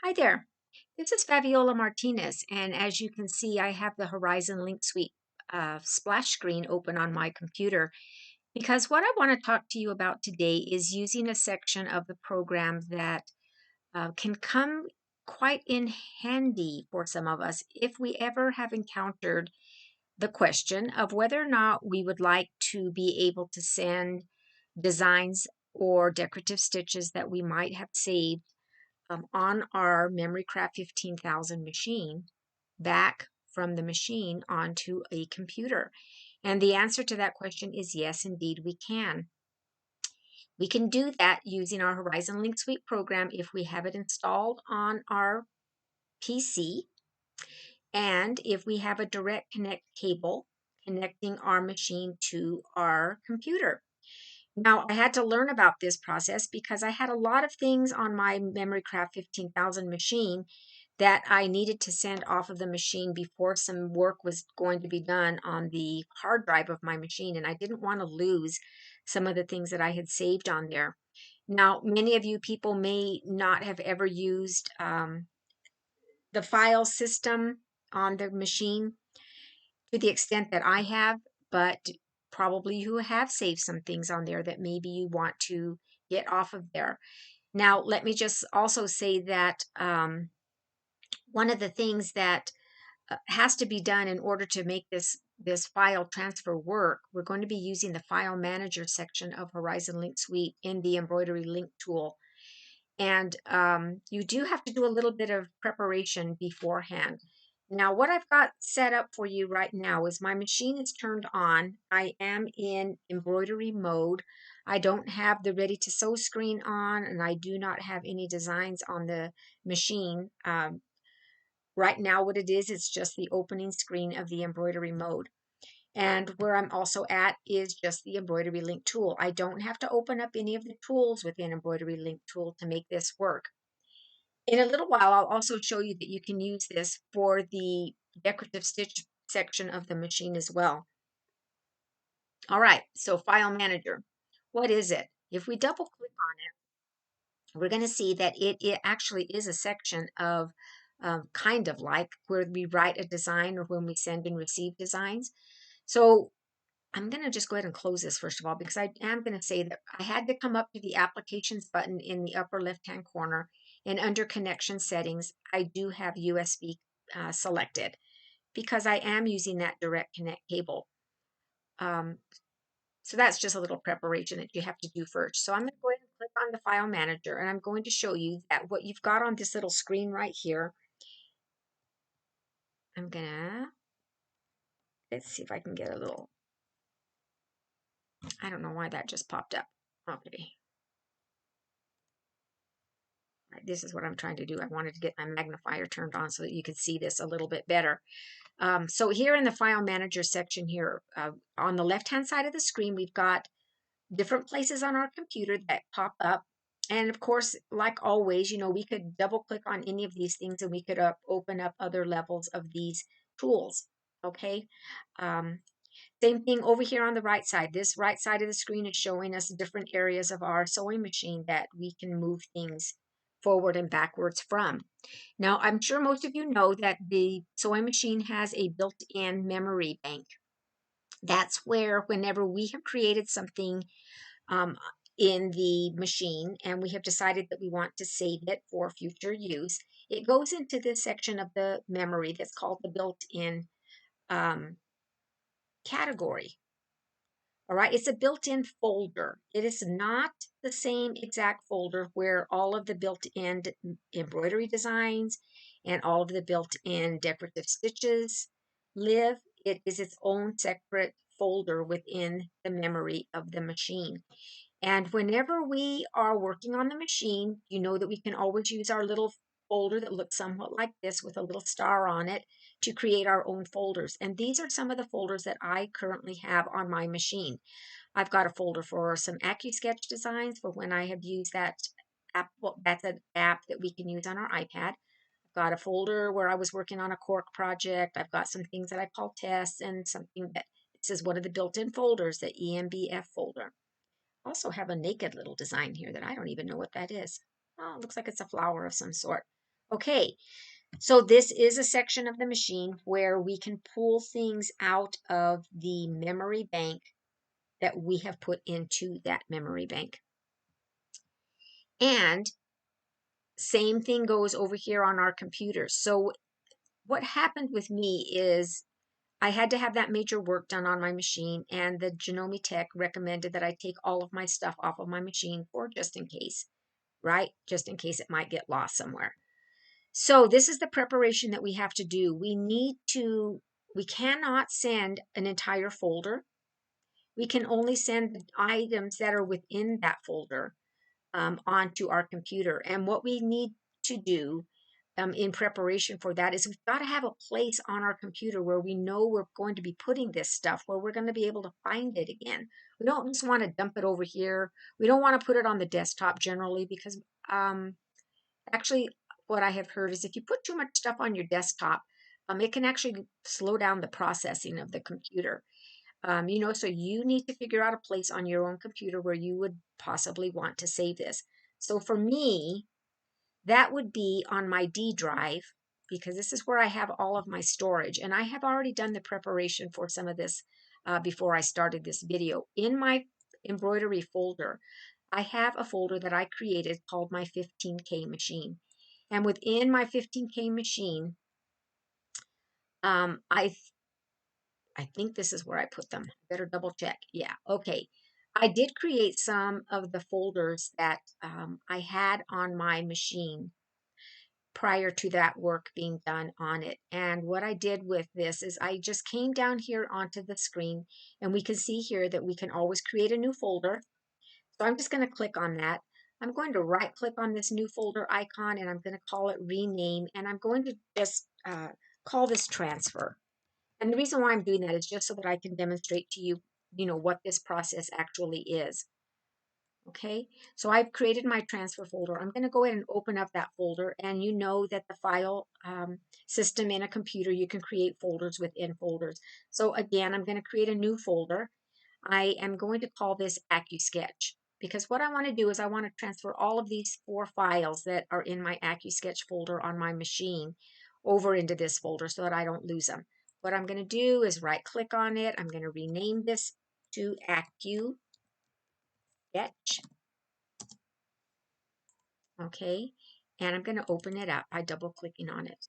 Hi there. This is Fabiola Martinez, and as you can see, I have the Horizon Link Suite splash screen open on my computer because what I want to talk to you about today is using a section of the program that can come quite in handy for some of us if we ever have encountered the question of whether or not we would like to be able to send designs or decorative stitches that we might have saved on our MemoryCraft 15,000 machine back from the machine onto a computer? And the answer to that question is yes, indeed, we can. We can do that using our Horizon Link Suite program if we have it installed on our PC and if we have a direct connect cable connecting our machine to our computer. Now, I had to learn about this process because I had a lot of things on my MemoryCraft 15,000 machine that I needed to send off of the machine before some work was going to be done on the hard drive of my machine, and I didn't want to lose some of the things that I had saved on there. Now, many of you people may not have ever used the file system on the machine to the extent that I have, but probably you have saved some things on there that maybe you want to get off of there. Now, let me just also say that one of the things that has to be done in order to make this file transfer work, we're going to be using the File Manager section of Horizon Link Suite in the Embroidery Link tool. And you do have to do a little bit of preparation beforehand. Now, what I've got set up for you right now is my machine is turned on. I am in embroidery mode. I don't have the ready to sew screen on, and I do not have any designs on the machine. Right now, what it is, it's just the opening screen of the embroidery mode. And where I'm also at is just the embroidery link tool. I don't have to open up any of the tools within embroidery link tool to make this work. In a little while, I'll also show you that you can use this for the decorative stitch section of the machine as well. All right, so File Manager. What is it? If we double click on it, we're going to see that it actually is a section of kind of like where we write a design or when we send and receive designs. So I'm going to just go ahead and close this first of all, because I am going to say that I had to come up to the applications button in the upper left-hand corner, and under connection settings, I do have USB selected because I am using that direct connect cable. So that's just a little preparation that you have to do first. So I'm going to go ahead and click on the File Manager, and I'm going to show you that what you've got on this little screen right here. I'm going to, let's see if I can get a little, I don't know why that just popped up. Okay. Right, this is what I'm trying to do. I wanted to get my magnifier turned on so that you could see this a little bit better. So here in the File Manager section here, on the left-hand side of the screen, we've got different places on our computer that pop up. And of course, like always, you know, we could double click on any of these things and we could open up other levels of these tools. Okay. Same thing over here on the right side. This right side of the screen is showing us different areas of our sewing machine that we can move things forward and backwards from. Now, I'm sure most of you know that the sewing machine has a built-in memory bank. That's where whenever we have created something in the machine and we have decided that we want to save it for future use, it goes into this section of the memory that's called the built-in category. All right, it's a built-in folder. It is not the same exact folder where all of the built-in embroidery designs and all of the built-in decorative stitches live. It is its own separate folder within the memory of the machine. And whenever we are working on the machine, you know that we can always use our little folder that looks somewhat like this with a little star on it to create our own folders. And these are some of the folders that I currently have on my machine. I've got a folder for some AccuSketch designs for when I have used that app. Well, that's an app that we can use on our iPad. I've got a folder where I was working on a cork project. I've got some things that I call tests and something that this is one of the built-in folders, the EMBF folder. I also have a naked little design here that I don't even know what that is. Oh, it looks like it's a flower of some sort. Okay, so this is a section of the machine where we can pull things out of the memory bank that we have put into that memory bank. And same thing goes over here on our computer. So what happened with me is I had to have that major work done on my machine, and the Genome Tech recommended that I take all of my stuff off of my machine for just in case, right? Just in case it might get lost somewhere. So this is the preparation that we have to do. We cannot send an entire folder. We can only send items that are within that folder onto our computer. And what we need to do in preparation for that is we've got to have a place on our computer where we know we're going to be putting this stuff, where we're going to be able to find it again. We don't just want to dump it over here. We don't want to put it on the desktop generally because actually what I have heard is if you put too much stuff on your desktop, it can actually slow down the processing of the computer. So you need to figure out a place on your own computer where you would possibly want to save this. So for me, that would be on my D drive because this is where I have all of my storage. And I have already done the preparation for some of this before I started this video. In my embroidery folder, I have a folder that I created called my 15K machine. And within my 15K machine, um, I I think this is where I put them. Better double check. Yeah, okay. I did create some of the folders that I had on my machine prior to that work being done on it. And what I did with this is I just came down here onto the screen, and we can see here that we can always create a new folder. So I'm just going to click on that. I'm going to right click on this new folder icon, and I'm going to call it rename, and I'm going to just call this transfer. And the reason why I'm doing that is just so that I can demonstrate to you, what this process actually is. Okay, so I've created my transfer folder. I'm going to go ahead and open up that folder, and you know that the file system in a computer, you can create folders within folders. So again, I'm going to create a new folder. I am going to call this AccuSketch because what I want to do is I want to transfer all of these 4 files that are in my AccuSketch folder on my machine over into this folder so that I don't lose them. What I'm going to do is right click on it. I'm going to rename this to AccuSketch. Okay, and I'm going to open it up by double clicking on it.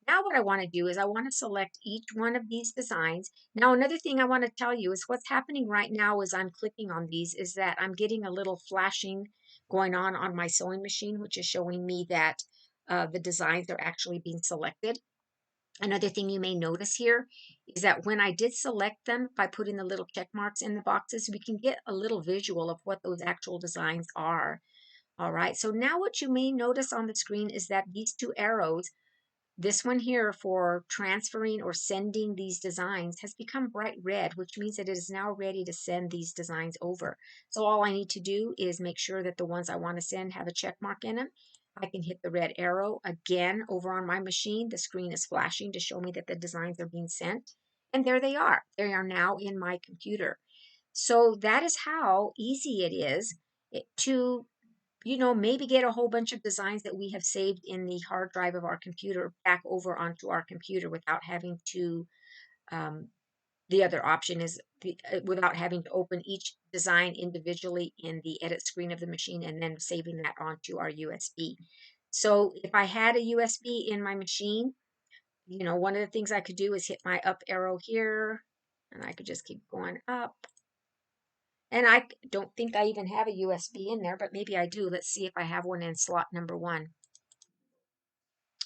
Now what I want to do is I want to select each one of these designs. Now another thing I want to tell you is what's happening right now as I'm clicking on these is that I'm getting a little flashing going on my sewing machine, which is showing me that the designs are actually being selected. Another thing you may notice here is that when I did select them by putting the little check marks in the boxes, we can get a little visual of what those actual designs are. All right, so now what you may notice on the screen is that these 2 arrows, this one here for transferring or sending these designs, has become bright red, which means that it is now ready to send these designs over. So all I need to do is make sure that the ones I want to send have a check mark in them. I can hit the red arrow again over on my machine. The screen is flashing to show me that the designs are being sent. And there they are. They are now in my computer. So that is how easy it is to maybe get a whole bunch of designs that we have saved in the hard drive of our computer back over onto our computer without having to, the other option is without having to open each design individually in the edit screen of the machine and then saving that onto our USB. So if I had a USB in my machine, one of the things I could do is hit my up arrow here, and I could just keep going up. And I don't think I even have a USB in there, but maybe I do. Let's see if I have one in slot number 1.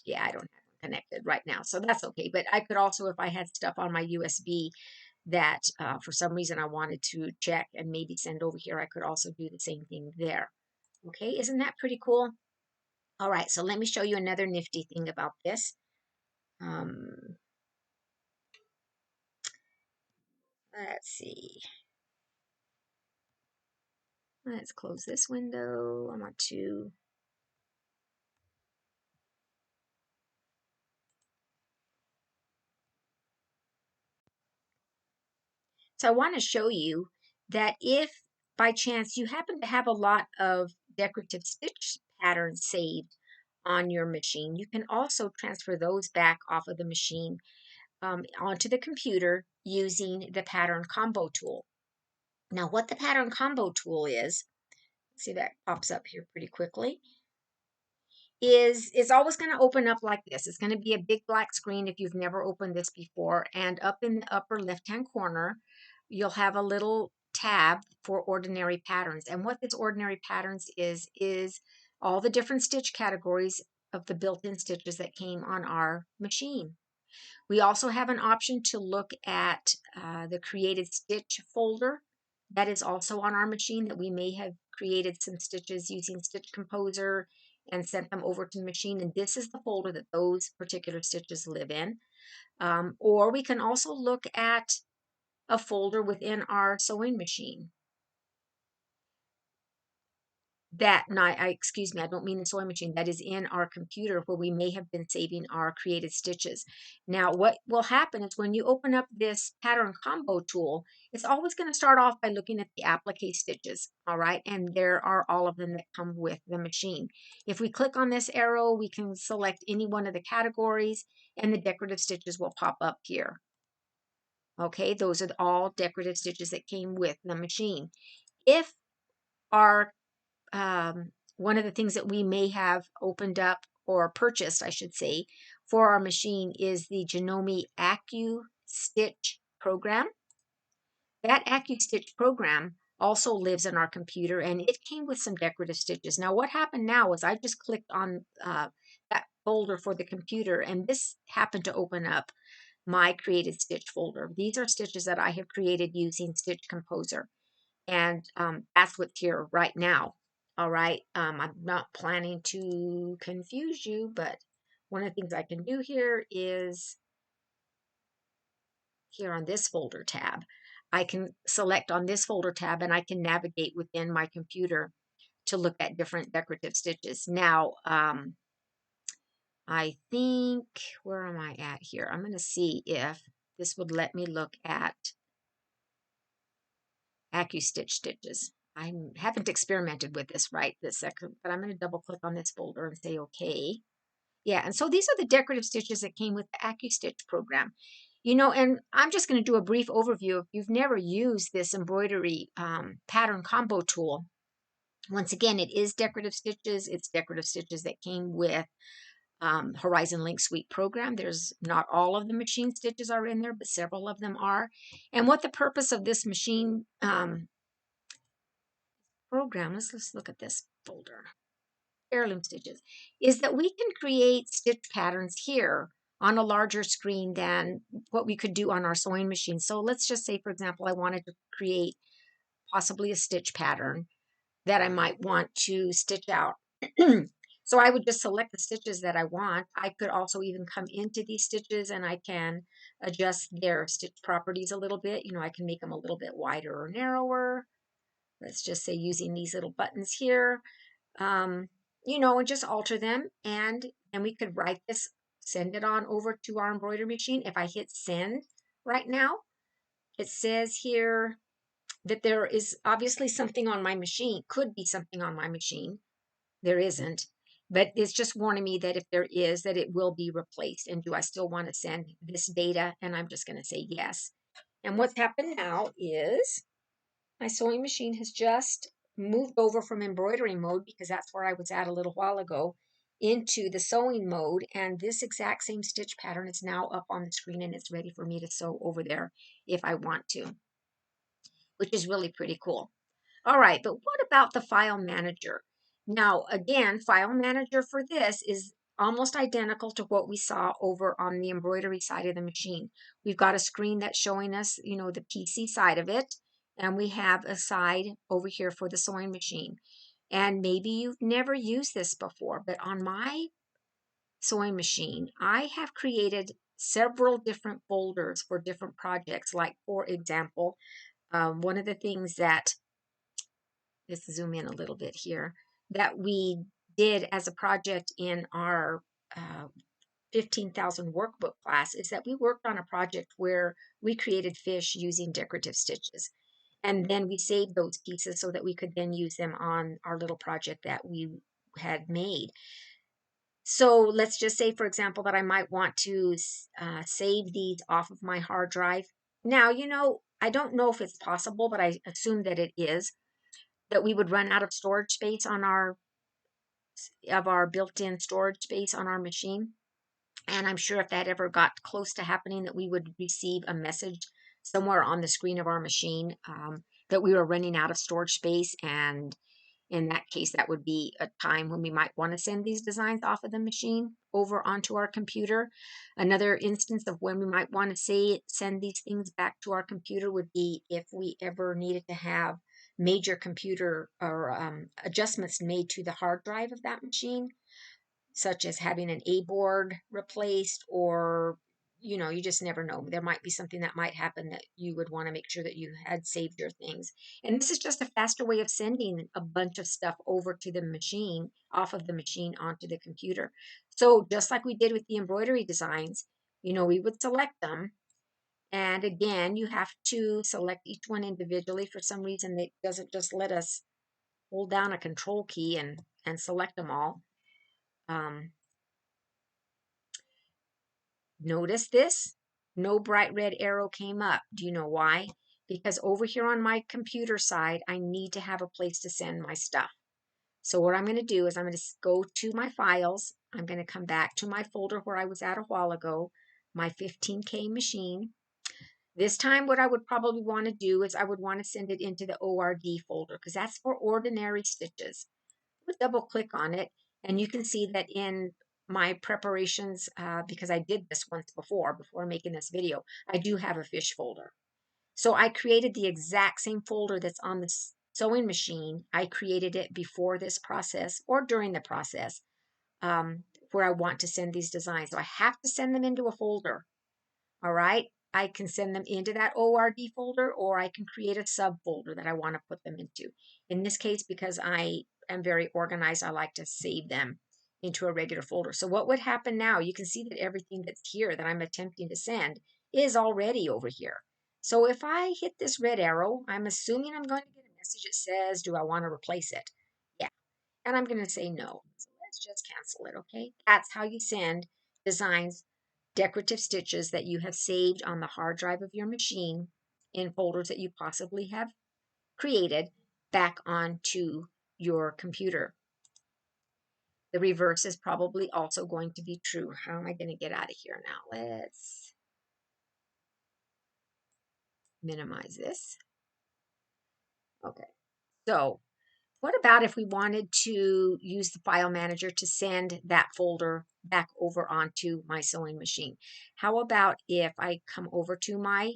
Yeah, I don't have one connected right now, so that's okay. But I could also, if I had stuff on my USB that for some reason I wanted to check and maybe send over here, I could also do the same thing there. Okay, isn't that pretty cool? All right, so let me show you another nifty thing about this. Let's see. Let's close this window. I want to So I want to show you that if by chance you happen to have a lot of decorative stitch patterns saved on your machine. You can also transfer those back off of the machine onto the computer using the pattern combo tool. Now, what the pattern combo tool is, see that pops up here pretty quickly, is it's always going to open up like this. It's going to be a big black screen if you've never opened this before. And up in the upper left-hand corner, you'll have a little tab for ordinary patterns. And what this ordinary patterns is all the different stitch categories of the built-in stitches that came on our machine. We also have an option to look at the created stitch folder that is also on our machine, that we may have created some stitches using Stitch Composer and sent them over to the machine. And this is the folder that those particular stitches live in. Or we can also look at a folder within our sewing machine. Excuse me, I don't mean the sewing machine. That is in our computer where we may have been saving our created stitches. Now, what will happen is when you open up this pattern combo tool, it's always going to start off by looking at the applique stitches, all right? And there are all of them that come with the machine. If we click on this arrow, we can select any one of the categories and the decorative stitches will pop up here. Okay, those are all decorative stitches that came with the machine. If our one of the things that we may have opened up or purchased, I should say, for our machine is the Janome AccuStitch program. That AccuStitch program also lives in our computer and it came with some decorative stitches. Now, what happened now is I just clicked on that folder for the computer and this happened to open up my created stitch folder. These are stitches that I have created using Stitch Composer. And that's what's here right now. All right. I'm not planning to confuse you, but one of the things I can do here is here on this folder tab. I can select on this folder tab and I can navigate within my computer to look at different decorative stitches. Now, I think, where am I at here? I'm going to see if this would let me look at AccuStitch stitches. I haven't experimented with this right this second, but I'm going to double click on this folder and say okay. Yeah, and so these are the decorative stitches that came with the AccuStitch program. You know, and I'm just going to do a brief overview. If you've never used this embroidery pattern combo tool, once again, it is decorative stitches. It's decorative stitches that came with Horizon Link Suite program. There's not all of the machine stitches are in there, but several of them are. And what the purpose of this machine program, let's look at this folder, heirloom stitches, is that we can create stitch patterns here on a larger screen than what we could do on our sewing machine. So let's just say, for example, I wanted to create possibly a stitch pattern that I might want to stitch out. So I would just select the stitches that I want. I could also even come into these stitches and I can adjust their stitch properties a little bit. You know, I can make them a little bit wider or narrower. Let's just say using these little buttons here, you know, and just alter them. And we could write this, send it on over to our embroidery machine. If I hit send right now, it says here that there is obviously something on my machine, could be something on my machine. There isn't, but it's just warning me that if there is, that it will be replaced. And do I still want to send this data? And I'm just going to say yes. And what's happened now is my sewing machine has just moved over from embroidery mode, because that's where I was at a little while ago, into the sewing mode. And this exact same stitch pattern is now up on the screen and it's ready for me to sew over there if I want to, which is really pretty cool. All right, but what about the file manager? Now, again, file manager for this is almost identical to what we saw over on the embroidery side of the machine. We've got a screen that's showing us, you know, the PC side of it, and we have a side over here for the sewing machine. And maybe you've never used this before, but on my sewing machine, I have created several different folders for different projects. Like, for example, one of the things that, let's zoom in a little bit here, that we did as a project in our 15,000 workbook class is that we worked on a project where we created fish using decorative stitches. And then we saved those pieces so that we could then use them on our little project that we had made. So let's just say, for example, that I might want to save these off of my hard drive. Now, I don't know if it's possible, but I assume that it is, that we would run out of storage space on our built-in storage space on our machine. And I'm sure if that ever got close to happening, that we would receive a message somewhere on the screen of our machine that we were running out of storage space. And in that case, that would be a time when we might want to send these designs off of the machine over onto our computer. Another instance of when we might want to send these things back to our computer would be if we ever needed to have major computer or adjustments made to the hard drive of that machine, such as having an A board replaced, or you just never know. There might be something that might happen that you would want to make sure that you had saved your things. And this is just a faster way of sending a bunch of stuff over to the machine, off of the machine onto the computer. So just like we did with the embroidery designs, we would select them. And again, you have to select each one individually. For some reason, it doesn't just let us hold down a control key and select them all. Notice this? No bright red arrow came up. Do you know why? Because over here on my computer side, I need to have a place to send my stuff. So what I'm going to do is I'm going to go to my files. I'm going to come back to my folder where I was at a while ago, my 15K machine. This time, what I would probably want to do is I would want to send it into the ORD folder because that's for ordinary stitches. Would double click on it, and you can see that in my preparations, because I did this once before making this video, I do have a fish folder. So I created the exact same folder that's on the sewing machine. I created it before this process or during the process, where I want to send these designs. So I have to send them into a folder. All right. I can send them into that ORD folder, or I can create a subfolder that I want to put them into. In this case, because I am very organized, I like to save them into a regular folder. So what would happen now? You can see that everything that's here that I'm attempting to send is already over here. So if I hit this red arrow, I'm assuming I'm going to get a message that says, do I want to replace it? Yeah. And I'm going to say no. So let's just cancel it, okay? That's how you send designs, decorative stitches that you have saved on the hard drive of your machine in folders that you possibly have created back onto your computer. The reverse is probably also going to be true. How am I going to get out of here now? Let's minimize this. Okay. So what about if we wanted to use the file manager to send that folder back over onto my sewing machine? How about if I come over to my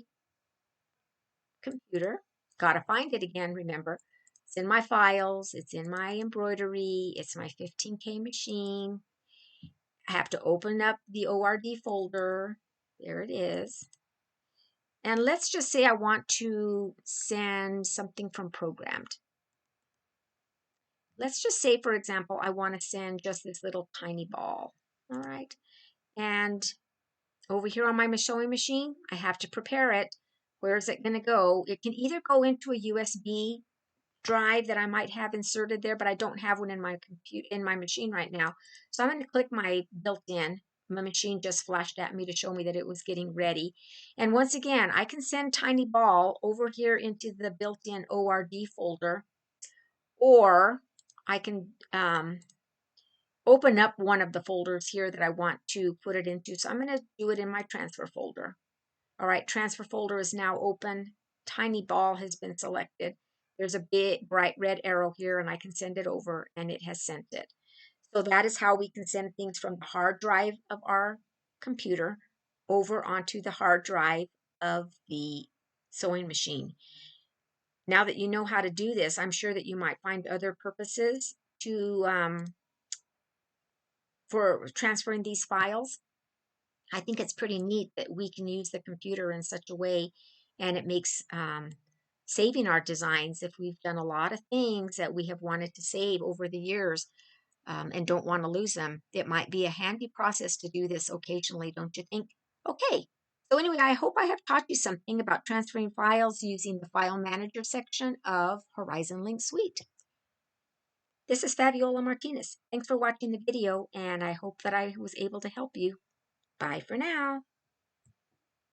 computer, gotta find it again, remember, it's in my files, it's in my embroidery, it's my 15K machine. I have to open up the ORD folder. There it is. And let's just say I want to send something from programmed. Let's just say, for example, I want to send just this little tiny ball. All right. And over here on my sewing machine, I have to prepare it. Where is it going to go? It can either go into a USB drive that I might have inserted there, but I don't have one in my machine right now. So I'm going to click my built-in. My machine just flashed at me to show me that it was getting ready. And once again, I can send tiny ball over here into the built-in ORD folder, or I can open up one of the folders here that I want to put it into. So I'm going to do it in my transfer folder. All right, transfer folder is now open. Tiny ball has been selected. There's a big bright red arrow here, and I can send it over, and it has sent it. So that is how we can send things from the hard drive of our computer over onto the hard drive of the sewing machine. Now that you know how to do this, I'm sure that you might find other purposes for transferring these files. I think it's pretty neat that we can use the computer in such a way, and it makes saving our designs, if we've done a lot of things that we have wanted to save over the years and don't want to lose them, it might be a handy process to do this occasionally, don't you think? Okay, so anyway, I hope I have taught you something about transferring files using the File Manager section of Horizon Link Suite. This is Fabiola Martinez. Thanks for watching the video, and I hope that I was able to help you. Bye for now.